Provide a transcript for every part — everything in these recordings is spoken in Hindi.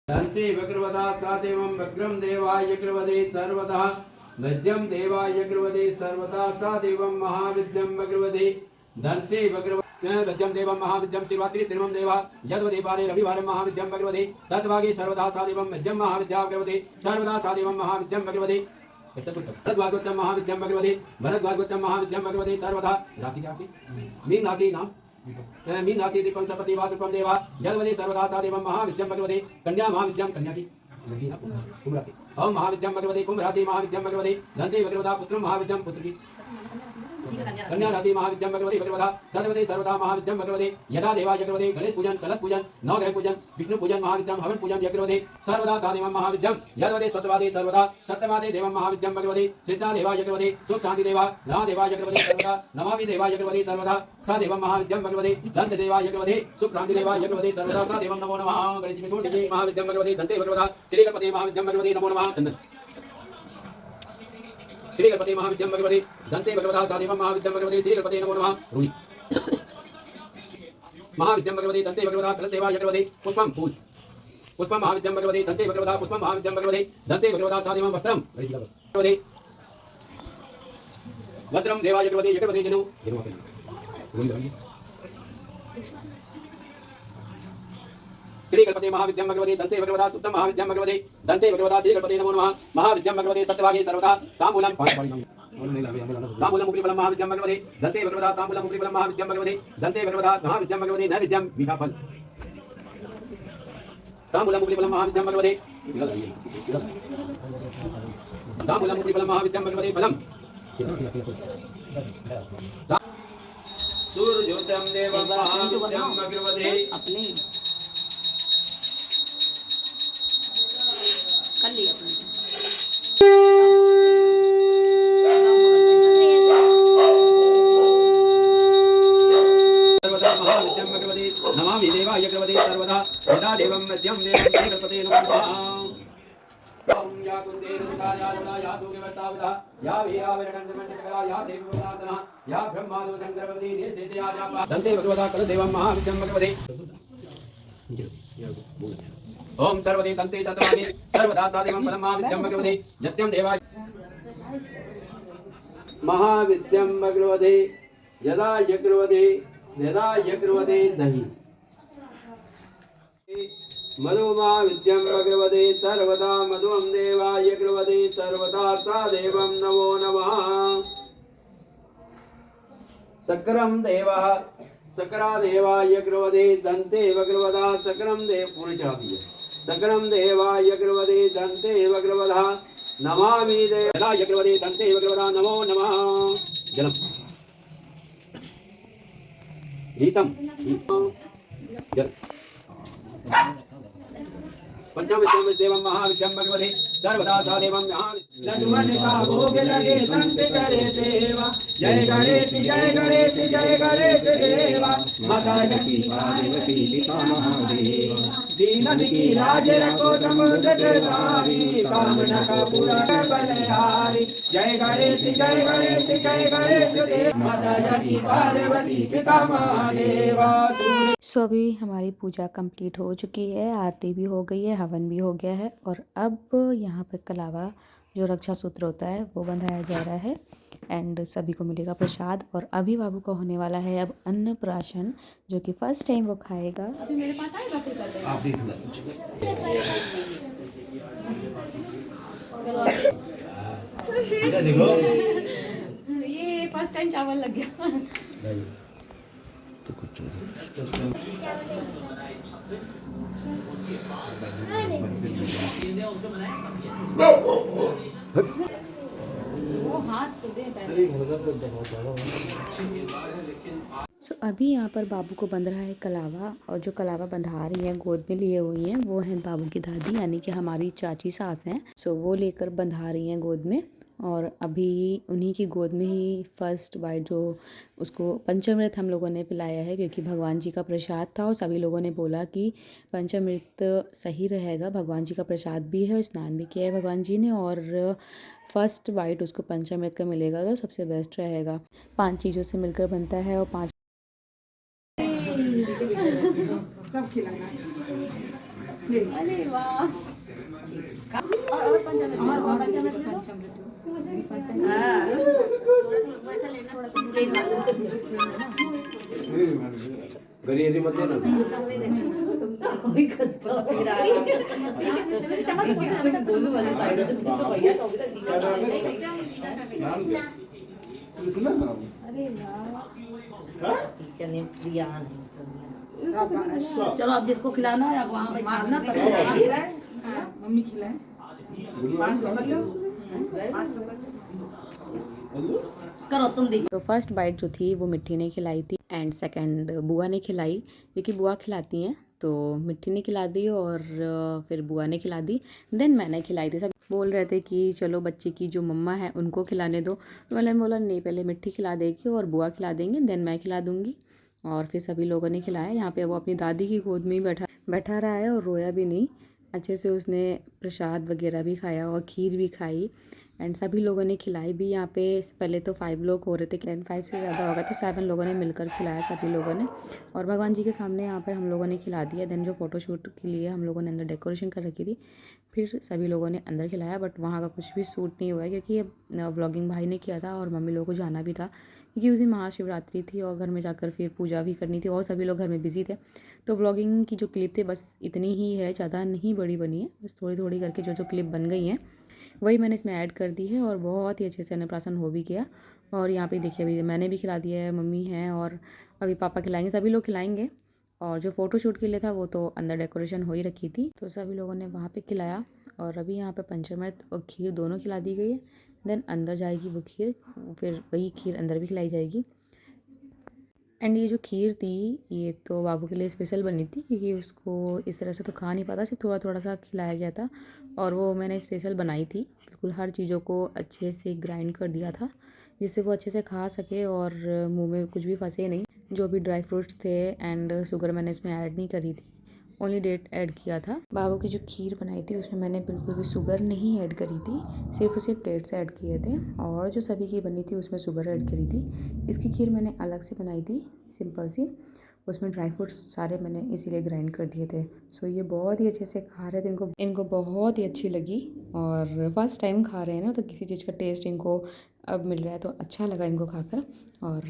दन्ते वक्रवदा सादेवं वक्रं देवाय कृवदे सर्वदा नद्यं देवाय कृवदे सर्वदा सादेवं महाविद्यं वक्रवदे दन्ते वक्रव नद्यं देवं महाविद्यं शिवरात्रि तिरुमं देवा यद्वदेवारे रविवारं महाविद्यं वक्रवदे तद्वागे सर्वदा सादेवं मध्यं महाविद्यां वक्रवदे सर्वदा सादेवं महाविद्यं वक्रवदे भरद्वागोत्तम महाविद्यं भगवते भरद्वागोत्तम महाविद्यं भगवते सर्वदा राशि क्या आपकी मीन राशि नाम मीन राशि दीपं सपति वासुकं देवा जलवदे सर्वदा सादेवं महाविद्यं भगवते कन्या महाविद्यं कन्या की कुंभ राशि ओम महाविद्यं भगवते कुंभ राशि महाविद्यं भगवते धन्ते भगवता पुत्रं महाविद्यं पुत्र की कन्या राशि महाविद्यं भगवते भगवता सर्वदे सर्वदा महाविद्यं भगवते यदा देवा यज्ञवते गणेश पूजन कलश पूजन नवग्रह पूजन विष्णु पूजन महाविद्यं हवन पूजन यज्ञवते सर्वदा सादेवं महाविद्यं यद्वदे स्वतवादे सर्वदा सत्यवादे देवं महाविद्यं भगवते सिद्धा देवा यज्ञवते सुख शांति देवा नहा देवा यज्ञवते सर्वदा नमामि देवा यज्ञवते सर्वदा सा देवं महाविद्यं भगवते दंत देवा यज्ञवते सुख शांति देवा यज्ञवते सर्वदा सा देवं नमो नमः गणेश में छोड़ दीजिए महाविद्यं भगवते दंते भगवता श्री गणपति महाविद्यं भगवते नमो नमः चंदन श्री गणपति महाविद्यं भगवते दंते भगवता सादेवं महाविद्यं भगवते श्री गणपति नमो नमः रुणि महाविद्यं भगवते दंते भगवता कलदेवा यज्ञवते पुष्पं पूज पुष्पं महाविद्यं भगवते दंते भगवता पुष्पं महाविद्यं भगवते दंते भगवता सादेवं वस्त्रं भगवते वस्त्रं देवा यज्ञवते यज्ञवते जनु श्री गणपति महाविद्यं भगवते दंते भगवता सुप्तम महाविद्यं भगवते दंते भगवता श्री गणपति नमो नमः महाविद्यं भगवते सत्यवागे सर्वदा तांबूलं तांबूलं उपरिफलं महाविद्यं भगवते दंते भगवता तांबूलं उपरिफलं महाविद्यं भगवते दंते भगवता महाविद्यं भगवते नैवेद्यं मीठा फल तांबूलं उपरिफलं महाविद्यं भगवते तांबूलं उपरिफलं महाविद्यं भगवते फलम् सूर्योदयं देवं महाविद्यं भगवते अपने कर लिया महाविद्यं भगवते नमामि देवा यज्ञवते सर्वदा यदा देवं मध्यं देवं गणपते नमः ओम या कुंदे रुता या रुता या सुगवतावदा या वीरावरणंदमंडकला या सेववदातना या ब्रह्मादो संगरवती देशे ते आजा दंते भगवता कल देवं महाविद्यं भगवते ओम सर्वदे दंते चतुर्वागे सर्वदा सादेवं फलं महाविद्यं भगवते यत्यं देवा महाविद्यं भगवते यदा यज्ञवते दहि मधु महाविद्यं भगवते सर्वदा मधुं देवा यज्ञवते सर्वदा सादेवं नमो नमः सक्रं देवः सकरा देवा यज्ञवते दंते भगवता सकरं देव पूर्ण चाहती है सकरं देवा यज्ञवते दंते भगवता नमामि देवा यज्ञवते दंते भगवता नमो नमः जलम गीतम जल पंचम देवं महाविद्यं भगवते सर्वदा सादेवं लड्डुमन का भोग लगे संत करे सेवा जय गणेश जय गणेश जय गणेश देवा माता की पार्वती पिता महादेव दीनन की लाज रखो समुद्र धारी कामना का पूरा बलिहारी जय गणेश जय गणेश जय गणेश देव माता की पार्वती पिता महादेव। सो अभी हमारी पूजा कंप्लीट हो चुकी है, आरती भी हो गई है, हवन भी हो गया है और अब यहाँ पे कलावा जो रक्षा सूत्र होता है वो बंधाया जा रहा है एंड सभी को मिलेगा प्रसाद। और अभी बाबू का होने वाला है अब अन्नप्राशन जो कि फर्स्ट टाइम वो खाएगा। अभी मेरे पास आएगा फिर कर देना। देखो ये फर्स्ट टाइम चावल लग गया। सो अभी यहाँ पर बाबू को बंध रहा है कलावा और जो कलावा बंधा रही है गोद में लिए हुई हैं वो हैं बाबू की दादी यानी कि हमारी चाची सास हैं। सो वो लेकर बंधा रही हैं गोद में और अभी उन्हीं की गोद में ही फर्स्ट बाइट जो उसको पंचामृत हम लोगों ने पिलाया है क्योंकि भगवान जी का प्रसाद था और सभी लोगों ने बोला कि पंचामृत सही रहेगा। भगवान जी का प्रसाद भी है, स्नान भी किया है भगवान जी ने और फर्स्ट बाइट उसको पंचामृत का मिलेगा तो सबसे बेस्ट रहेगा। 5 चीज़ों से मिलकर बनता है और 5 सब खिलाना अरे वाह। गरी मत देना। चलो अब जिसको खिलाना है अब वहाँ पे खाना मम्मी खिलाए करो तुम देखो। तो फर्स्ट बाइट जो थी वो मिट्टी ने खिलाई थी एंड सेकंड बुआ ने खिलाई, क्योंकि बुआ खिलाती हैं। तो मिट्टी ने खिला दी और फिर बुआ ने खिला दी, देन मैंने खिलाई थी। सब बोल रहे थे कि चलो बच्चे की जो मम्मा है उनको खिलाने दो, तो मैंने बोला नहीं, पहले मिट्टी खिला देगी और बुआ खिला देंगे, देन मैं खिला दूँगी। और फिर सभी लोगों ने खिलाया। यहाँ पे वो अपनी दादी की गोद में ही बैठा रहा है और रोया भी नहीं। अच्छे से उसने प्रसाद वगैरह भी खाया और खीर भी खाई एंड सभी लोगों ने खिलाई भी। यहाँ पे पहले तो 5 लोग हो रहे थे, देन 5 से ज़्यादा हो गया तो 7 लोगों ने मिलकर खिलाया सभी लोगों ने। और भगवान जी के सामने यहाँ पर हम लोगों ने खिला दिया। देन जो फ़ोटोशूट के लिए हम लोगों ने अंदर डेकोरेशन कर रखी थी, फिर सभी लोगों ने अंदर खिलाया। बट वहाँ का कुछ भी सूट नहीं हुआ है, क्योंकि ये व्लॉगिंग भाई ने किया था और मम्मी लोगों को जाना भी था, क्योंकि उस दिन महाशिवरात्रि थी और घर में जाकर फिर पूजा भी करनी थी और सभी लोग घर में बिजी थे। तो व्लॉगिंग की जो क्लिप थी बस इतनी ही है, ज़्यादा नहीं बड़ी बनी है, बस थोड़ी थोड़ी करके जो क्लिप बन गई हैं वही मैंने इसमें ऐड कर दी है। और बहुत ही अच्छे से अन्नप्राशन हो भी गया। और यहाँ पे देखिए अभी मैंने भी खिला दिया है, मम्मी हैं और अभी पापा खिलाएंगे, सभी लोग खिलाएंगे। और जो फ़ोटो शूट के लिए था वो तो अंदर डेकोरेशन हो ही रखी थी, तो सभी लोगों ने वहाँ पे खिलाया। और अभी यहाँ पे पंचामृत और खीर दोनों खिला दी गई है। देन अंदर जाएगी वो खीर, फिर वही खीर अंदर भी खिलाई जाएगी। एंड ये जो खीर थी ये तो बाबू के लिए स्पेशल बनी थी, क्योंकि उसको इस तरह से तो खा नहीं पाता, सिर्फ थोड़ा थोड़ा सा खिलाया गया था। और वो मैंने स्पेशल बनाई थी, बिल्कुल हर चीज़ों को अच्छे से ग्राइंड कर दिया था, जिससे वो अच्छे से खा सके और मुंह में कुछ भी फंसे नहीं। जो भी ड्राई फ्रूट्स थे एंड शुगर मैंने इसमें ऐड नहीं करी थी, ओनली डेट ऐड किया था। बाबू की जो खीर बनाई थी उसमें मैंने बिल्कुल भी शुगर नहीं ऐड करी थी, सिर्फ डेट्स ऐड किए थे। और जो सभी की बनी थी उसमें शुगर ऐड करी थी। इसकी खीर मैंने अलग से बनाई थी, सिंपल सी, उसमें ड्राई फ्रूट्स सारे मैंने इसीलिए ग्राइंड कर दिए थे। सो ये बहुत ही अच्छे से खा रहे थे, इनको बहुत ही अच्छी लगी। और फर्स्ट टाइम खा रहे हैं ना, तो किसी चीज़ का टेस्ट इनको अब मिल रहा है तो अच्छा लगा इनको खाकर। और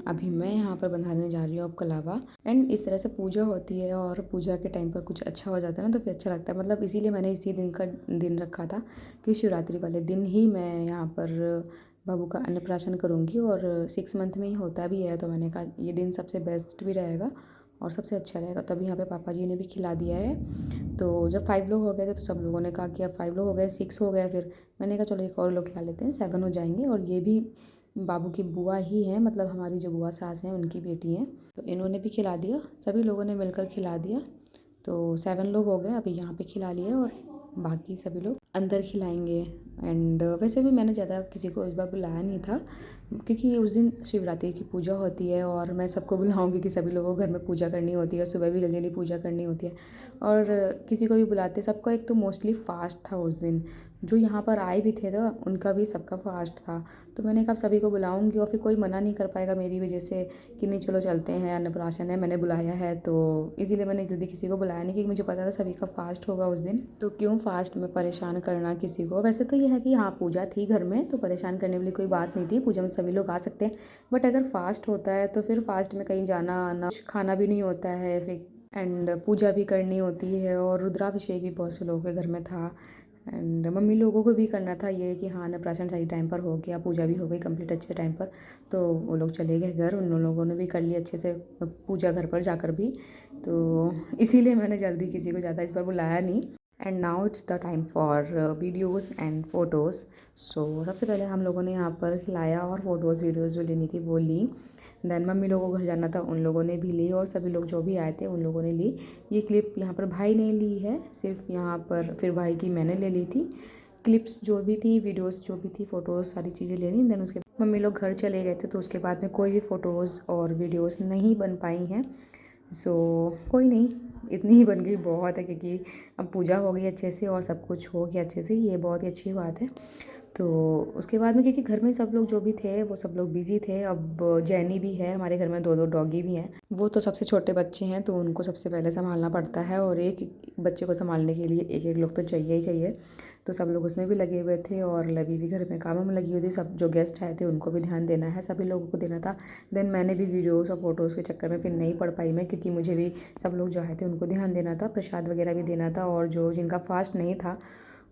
अभी मैं यहाँ पर बनाने जा रही हूँ अब कलावा। एंड इस तरह से पूजा होती है और पूजा के टाइम पर कुछ अच्छा हो जाता है ना, तो फिर अच्छा लगता है। मतलब इसीलिए मैंने इसी दिन रखा था कि शिवरात्रि वाले दिन ही मैं यहाँ पर बाबू का अन्नप्राशन करूँगी। और 6 मंथ में ही होता भी है, तो मैंने कहा ये दिन सबसे बेस्ट भी रहेगा और सबसे अच्छा रहेगा। तभी यहाँ पे पापा जी ने भी खिला दिया है। तो जब 5 लोग हो गए थे तो सब लोगों ने कहा कि अब 5 लोग हो गए, 6 हो गए, फिर मैंने कहा चलो एक और लोग खिला लेते हैं, 7 हो जाएंगे। और ये भी बाबू की बुआ ही हैं, मतलब हमारी जो बुआ सास हैं उनकी बेटी हैं, तो इन्होंने भी खिला दिया, सभी लोगों ने मिलकर खिला दिया। तो 7 लोग हो गए, अभी यहाँ पे खिला लिए और बाकी सभी लोग अंदर खिलाएंगे। एंड वैसे भी मैंने ज़्यादा किसी को इस बार बुलाया नहीं था, क्योंकि उस दिन शिवरात्रि की पूजा होती है और मैं सबको बुलाऊंगी कि सभी लोगों को घर में पूजा करनी होती है, सुबह भी जल्दी जल्दी पूजा करनी होती है। और किसी को भी बुलाते, सबका एक तो मोस्टली फास्ट था उस दिन, जो यहाँ पर आए भी थे तो उनका भी सबका फास्ट था। तो मैंने कहा सभी को बुलाऊंगी और फिर कोई मना नहीं कर पाएगा मेरी वजह से कि नहीं चलो चलते हैं, अन्नप्राशन है, मैंने बुलाया है। तो इसीलिए मैंने जल्दी किसी को बुलाया नहीं, क्योंकि मुझे पता था सभी का फास्ट होगा उस दिन, तो क्यों फास्ट में परेशान करना किसी को। वैसे तो ये है कि हाँ पूजा थी घर में, तो परेशान करने वाली कोई बात नहीं थी, पूजा में सभी लोग आ सकते हैं। बट अगर फास्ट होता है तो फिर फास्ट में कहीं जाना आना, खाना भी नहीं होता है फिर, एंड पूजा भी करनी होती है। और रुद्राभिषेक भी बहुत से लोगों के घर में था एंड मम्मी लोगों को भी करना था ये कि हाँ अन्नप्राशन सही टाइम पर हो गया, पूजा भी हो गई कंप्लीट अच्छे टाइम पर। तो वो लोग चले गए घर, उन लोगों ने भी कर ली अच्छे से पूजा घर पर जाकर भी। तो इसीलिए मैंने जल्दी किसी को ज़्यादा इस बार बुलाया नहीं। And now it's the time for videos and photos. So सबसे पहले हम लोगों ने यहाँ पर खिलाया और फ़ोटोज़ वीडियोज़ जो लेनी थी वो ली। देन मम्मी लोगों को घर जाना था, उन लोगों ने भी ली, और सभी लोग जो भी आए थे उन लोगों ने ली। ये क्लिप यहाँ पर भाई ने ली है सिर्फ यहाँ पर, फिर भाई की मैंने ले ली थी। क्लिप्स जो भी थी, वीडियोस जो भी थी, फ़ोटोज़ सारी चीज़ें लेनी। देन उसके मम्मी लोग घर चले गए थे, तो उसके बाद में कोई भी फ़ोटोज़ और वीडियोस नहीं बन पाई हैं। सो कोई नहीं, इतनी ही बन गई बहुत है, क्योंकि अब पूजा हो गई अच्छे से और सब कुछ हो गया अच्छे से, ये बहुत ही अच्छी बात है। तो उसके बाद में क्योंकि घर में सब लोग जो भी थे वो सब लोग बिज़ी थे। अब जैनी भी है हमारे घर में, 2 डॉगी भी हैं। वो तो सबसे छोटे बच्चे हैं तो उनको सबसे पहले संभालना पड़ता है, और एक बच्चे को संभालने के लिए एक लोग तो चाहिए ही चाहिए। तो सब लोग उसमें भी लगे हुए थे और लवी भी घर में कामों में लगी हुई थी। सब जो गेस्ट आए थे उनको भी ध्यान देना है, सभी लोगों को देना था। देन मैंने भी वीडियोज़ और फोटोज़ के चक्कर में फिर नहीं पढ़ पाई मैं, क्योंकि मुझे भी सब लोग जो आए थे उनको ध्यान देना था, प्रसाद वगैरह भी देना था, और जो जिनका फास्ट नहीं था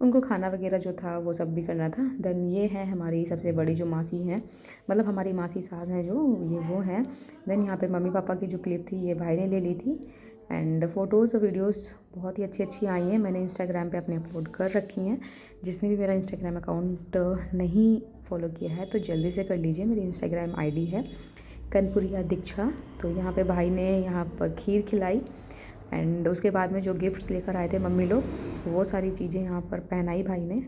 उनको खाना वगैरह जो था वो सब भी करना था। देन ये है हमारी सबसे बड़ी जो मासी हैं, मतलब हमारी मासी सास हैं जो, ये वो हैं। देन यहाँ पे मम्मी पापा की जो क्लिप थी ये भाई ने ले ली थी। एंड फ़ोटोज़ और वीडियोज़ बहुत ही अच्छी आई हैं, मैंने इंस्टाग्राम पे अपने अपलोड कर रखी हैं। जिसने भी मेरा इंस्टाग्राम अकाउंट नहीं फॉलो किया है तो जल्दी से कर लीजिए। मेरी इंस्टाग्राम आईडी है कनपुरिया दीक्षा। तो यहाँ पे भाई ने यहाँ पर खीर खिलाई, एंड उसके बाद में जो गिफ्ट्स लेकर आए थे मम्मी लोग, वो सारी चीज़ें यहाँ पर पहनाई भाई ने।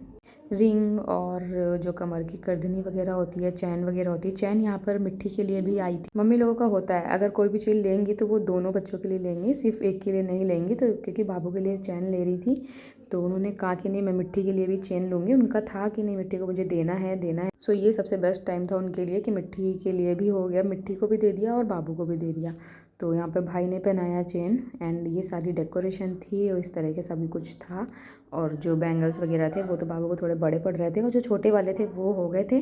रिंग और जो कमर की करधनी वगैरह होती है, चैन वगैरह होती है। चैन यहाँ पर मिट्टी के लिए भी आई थी। मम्मी लोगों का होता है अगर कोई भी चीज़ लेंगी तो वो दोनों बच्चों के लिए लेंगी, सिर्फ एक के लिए नहीं लेंगी। तो क्योंकि बाबू के लिए चैन ले रही थी तो उन्होंने कहा कि नहीं मैं मिट्टी के लिए भी चेन लूँगी। उनका था कि नहीं मिट्टी को मुझे देना है देना है। सो ये सबसे बेस्ट टाइम था उनके लिए कि मिट्टी के लिए भी हो गया, मिट्टी को भी दे दिया और बाबू को भी दे दिया। तो यहाँ पे भाई ने पहनाया चेन, एंड ये सारी डेकोरेशन थी और इस तरह के सभी कुछ था। और जो बैंगल्स वगैरह थे वो तो बाबू को थोड़े बड़े पड़ रहे थे, और जो छोटे वाले थे वो हो गए थे,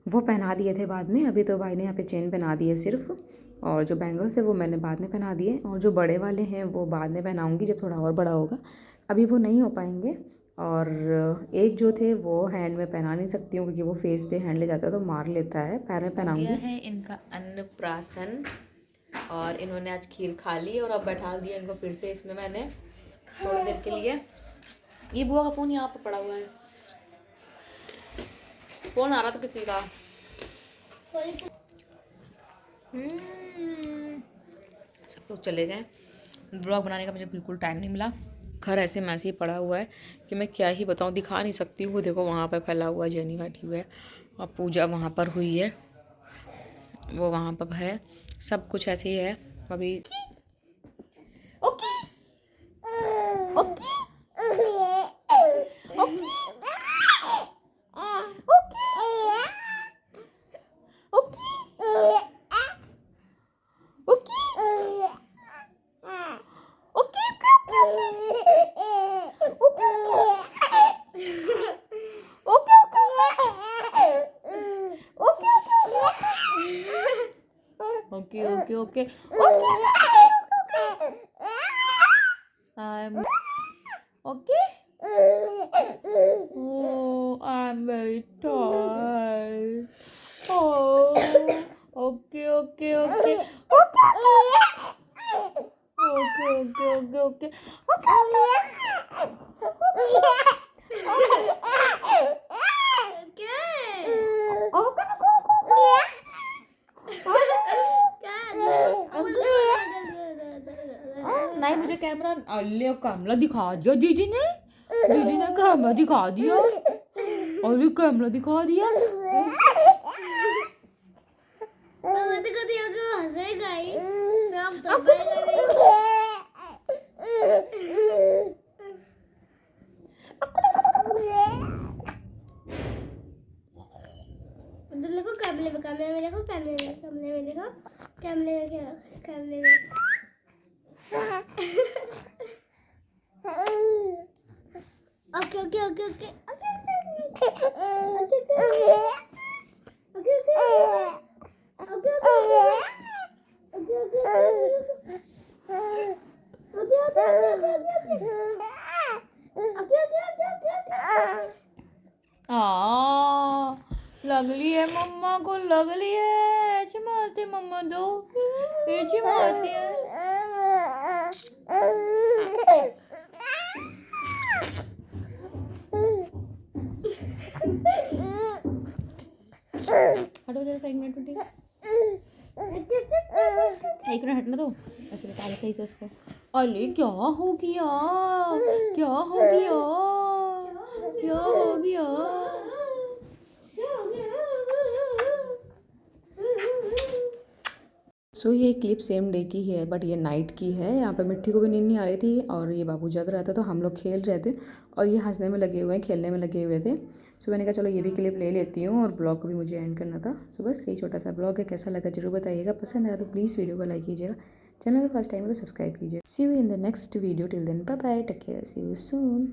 वो पहना दिए थे बाद में। अभी तो भाई ने यहाँ पे चेन पहना दी है सिर्फ, और जो बैंगल्स थे वो मैंने बाद में पहना दिए, और जो बड़े वाले हैं वो बाद में पहनाऊँगी जब थोड़ा और बड़ा होगा, अभी वो नहीं हो पाएंगे। और एक जो थे वो हैंड में पहना नहीं सकती हूँ क्योंकि वो फेस पे हैंड ले जाता है तो मार लेता है, पैर में पहनाऊंगी। है इनका अन्नप्राशन, और इन्होंने आज खीर खा ली और अब बैठा दिया इनको फिर से इसमें मैंने थोड़ी देर के लिए। ये बुआ का फ़ोन यहाँ पे पड़ा हुआ है, फ़ोन आ रहा था किसी का। सब लोग चले गए, ब्लॉग बनाने का मुझे बिल्कुल टाइम नहीं मिला। घर ऐसे में ऐसे ही पड़ा हुआ है कि मैं क्या ही बताऊँ, दिखा नहीं सकती। वो देखो वहाँ पर फैला हुआ है, जेनी बैठी हुई है और पूजा वहाँ पर हुई है, वो वहाँ पर है। सब कुछ ऐसे ही है अभी। Okay okay okay okay okay I'm okay. Oh, I'm very tired. Oh, okay, okay, okay. Okay. नहीं मुझे कैमरा अल्ले कैमरा दिखा दिया दीदी ने कैमरा दिखा दिया, और कैमरा दिखा दिया। देखो कैमरे में देखो कैमरे में ओके लगली है मम्मा को, लगली है चिमाती मम्मा दो, ये चिमाती है। हटो जरा साइड में, ठीक है एक मिनट हटना दो, ऐसे बता सही से उसको। अरे क्या हो गया, क्या हो गया, क्या हो गया? सो ये क्लिप सेम डे की है बट ये नाइट की है। यहाँ पे मिट्टी को भी नींद नहीं आ रही थी और ये बाबू जग रहा था तो हम लोग खेल रहे थे और ये हंसने में लगे हुए हैं, खेलने में लगे हुए थे। सो मैंने कहा चलो ये भी क्लिप ले लेती हूँ और ब्लॉग को भी मुझे एंड करना था। सो बस यही छोटा सा ब्लॉग है, कैसा लगा जरूर बताइएगा। पसंद आया तो प्लीज़ वीडियो को लाइक कीजिएगा, चैनल पर फर्स्ट टाइम है तो सब्सक्राइब कीजिए। See you in the next video, till then bye bye, take care, see you soon.